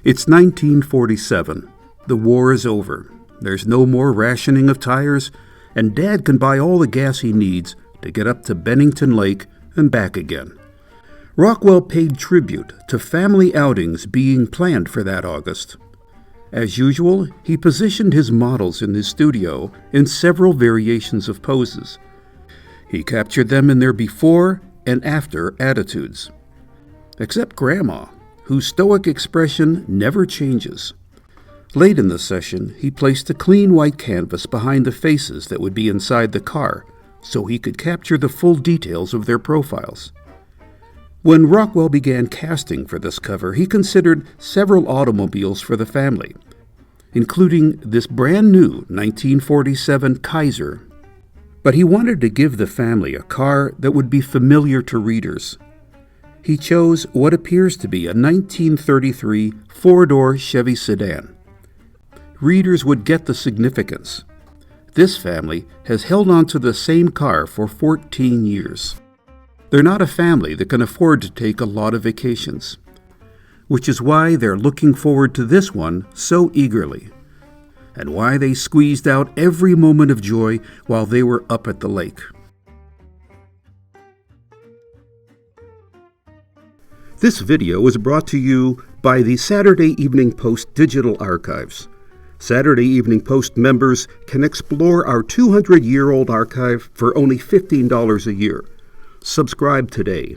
It's 1947. The war is over. There's no more rationing of tires, and Dad can buy all the gas he needs to get up to Bennington Lake and back again. Rockwell paid tribute to family outings being planned for that August. As usual, he positioned his models in his studio in several variations of poses. He captured them in their before and after attitudes. Except Grandma, whose stoic expression never changes. Late in the session, he placed a clean white canvas behind the faces that would be inside the car, so he could capture the full details of their profiles. When Rockwell began casting for this cover, he considered several automobiles for the family, including this brand new 1947 Kaiser. But he wanted to give the family a car that would be familiar to readers. He chose what appears to be a 1933 four-door Chevy sedan. Readers would get the significance. This family has held on to the same car for 14 years. They're not a family that can afford to take a lot of vacations, which is why they're looking forward to this one so eagerly, and why they squeezed out every moment of joy while they were up at the lake. This video was brought to you by the Saturday Evening Post Digital Archives. Saturday Evening Post members can explore our 200-year-old archive for only $15 a year. Subscribe today.